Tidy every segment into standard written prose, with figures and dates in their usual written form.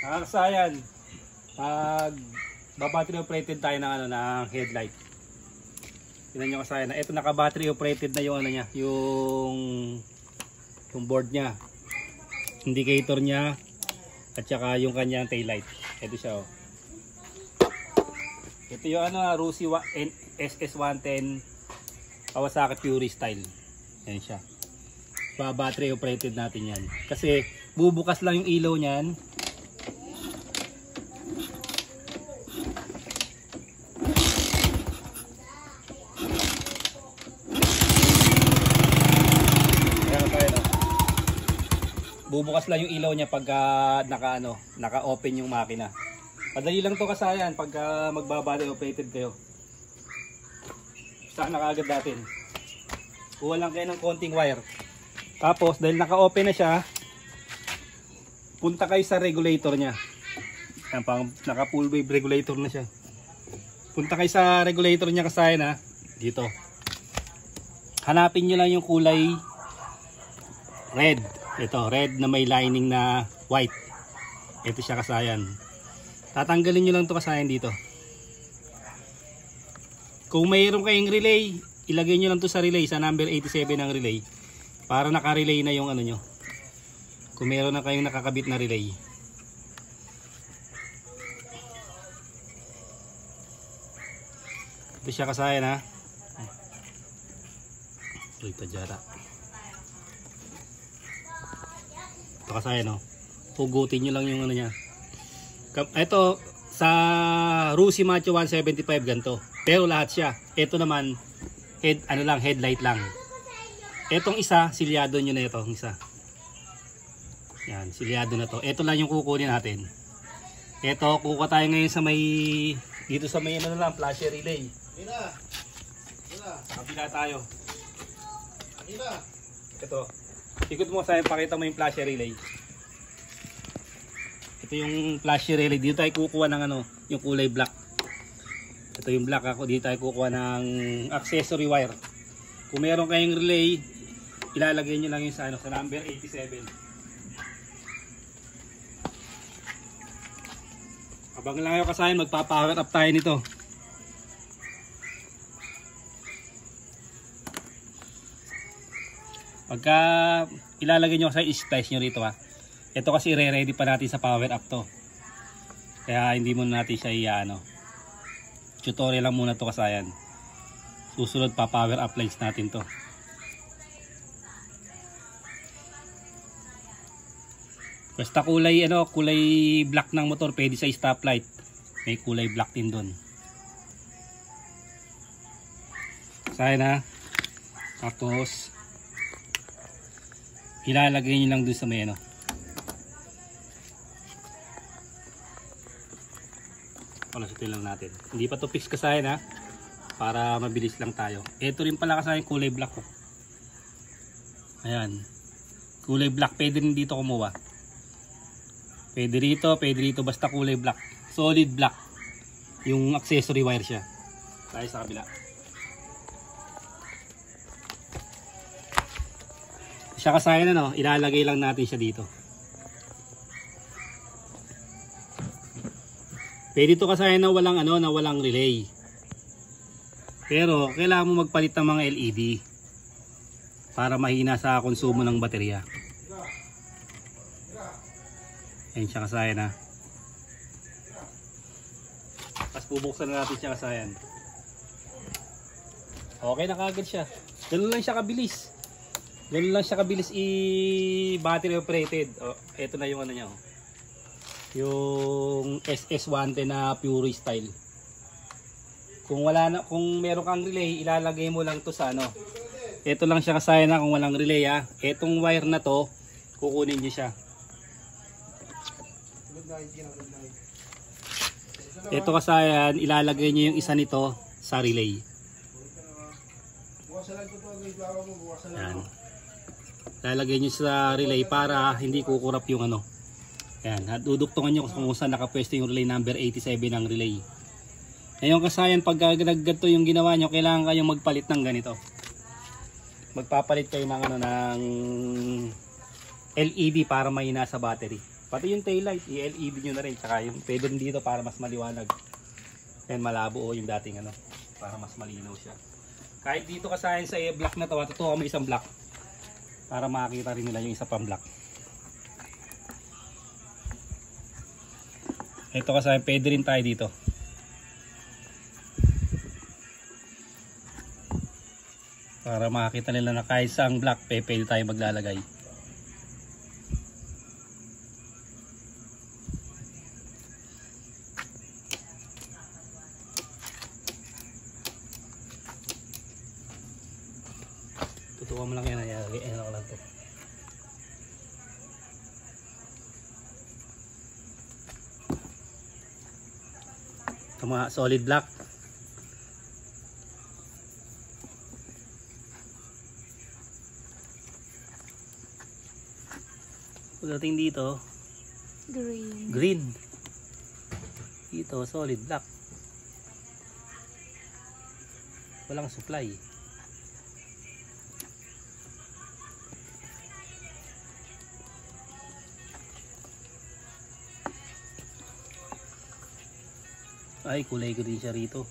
Nakakasayan. Pag battery operated tayo ng ano ng headlight. Tingnan niyo kasayan na ito naka-battery operated na yung ano niya, yung board niya. Indicator niya at saka yung kanyang tail light. Ito siya oh. Ito yung ano Rusi SS110 Kawasaki Fury style. Yan siya. Battery operated natin yan. Kasi bubukas lang yung ilaw niyan. Bubukas lang yung ilaw niya pagka naka-open yung makina. Madali lang to kasayan pagka magba-battery operated kayo. Saan na kaagad natin. Kuha lang kayo ng konting wire. Tapos dahil naka-open na siya, punta kayo sa regulator niya. Naka full wave regulator na siya. Punta kayo sa regulator niya kasayan ha. Dito. Hanapin nyo lang yung kulay red. Ito, red na may lining na white. Ito siya kasayan. Tatanggalin nyo lang to kasayan dito. Kung mayroon kayong relay, ilagay nyo lang to sa relay, sa number 87 ng relay. Para naka-relay na yung ano nyo. Kung mayroon na kayong nakakabit na relay. Ito siya kasayan ha. Ito jara. Ito kasayan no. Hugutin nyo lang yung ano niya. Ito sa Rusi Macho 175 ganito. Pero lahat siya. Ito naman headlight lang. Etong isa silyado nyo na ito, isa. Yan, silyado na to. Ito lang yung kukunin natin. Ito kukuha tayo ngayon sa may dito sa may ano lang, flasher relay. Kabila tayo. Ito. Ikot mo sa pakita mo yung flasher relay. Ito yung flasher relay. Dito tayo kukuha ng ano, yung kulay black. Ito yung black ako. Dito tayo kukuha ng accessory wire. Kung meron kayong relay, ilalagay nyo lang yung sa, ano, sa number 87. Abang lang kayo kasayan, magpa-power up tayo nito. Pagka ilalagay nyo sa splice nyo rito ha. Ito kasi re-ready pa natin sa power up to. Kaya hindi muna natin siya i-ano. Tutorial lang muna to kasayan. Susunod pa power up lines natin to. Basta kulay ano, kulay black ng motor pwede sa stoplight. May kulay black din doon. Kasayan ha. Tapos ilalagay nyo lang dun sa may ano. Palasutin lang natin. Hindi pa to fix kasayan ha. Para mabilis lang tayo. Ito rin pala kasayan kulay black ko. Ayan. Kulay black. Pwede rin dito kumuha. Pwede rito basta kulay black. Solid black. Yung accessory wire siya. Tayo sa kabila. Siya kasayan ano, ilalagay lang natin siya dito. Pwede ito kasayan na walang ano, na walang relay. Pero kailangan mo magpalit ng mga LED para mahina sa konsumo ng baterya. Ayan siya kasayan ha. Tapos bubuksan na natin siya kasayan. Okay na kagad siya. Ganun lang siya kabilis. Ganun lang siya kabilis i-battery operated. Oh, ito na yung ano niya. Oh. Yung SS110 na Fury style. Kung meron kang relay, ilalagay mo lang to sa ano. Ito lang siya kasayan na kung walang relay ha. Etong wire na to, kukunin niyo siya. Ito kasayan, ilalagay niyo yung isa nito sa relay. Yan. Ilalagay niyo sa relay para hindi kukurap yung ano. Yan, at duduktungan niyo kung saan nakapwesto yung relay number 87 ng relay. Ngayon kasayan, pag ganito yung ginawa nyo, kailangan kayong magpalit ng ganito. Magpapalit kayo ng, ano, ng LED para mahina sa battery. Pati yung taillight, i-LED nyo na rin. Tsaka yung pwede rin dito para mas maliwanag. And malabo yung dating ano, para mas malinaw siya. Kahit dito kasayan sa block na to, totoo kami isang block. Para makakita rin nila yung isa pang block. Ito kasayan, pwede rin tayo dito. Para makakita nila na kahit saang block, pwede tayo maglalagay. Tutukan mo lang yan, ayan ako lang to. Ito mga solid block. Pagdating dito, green. Dito, solid black. Walang supply. Ay, kulay green siya rito.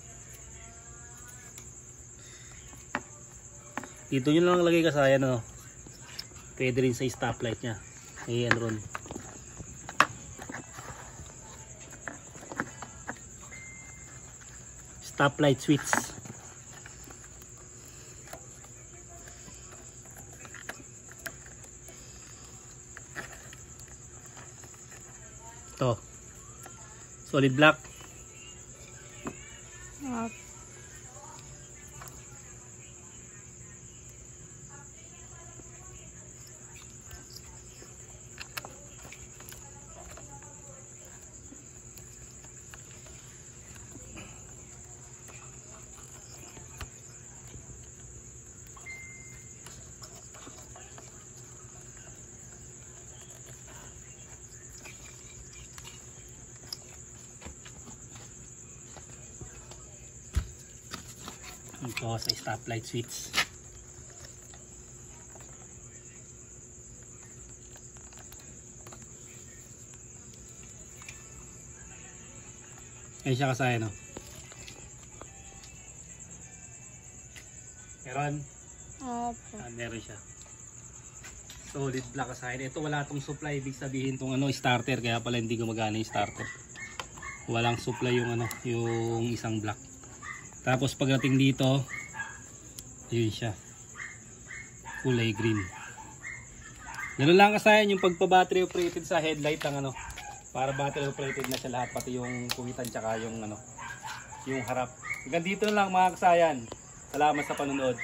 Dito nyo lang lagay kasayan, no? Pwede rin sa stoplight nya. Ayan ron. Stoplight switch. Ito. Solid black. Ito sa stoplight switch. Ayan siya kasaya, no? Meron? Opo. Meron siya. Solid black kasaya. Ito wala tong supply. Ibig sabihin tong ano, starter. Kaya pala hindi gumagana yung starter. Walang supply yung ano, yung isang black. Tapos pagdating dito, yun siya. Kulay green. Ganun lang kasayan yung pagpa-battery operated sa headlight ng ano. Para battery operated na siya lahat, pati yung kuwitan tsaka yung ano, yung harap. Hanggang dito lang mga kasayan. Salamat sa panonood.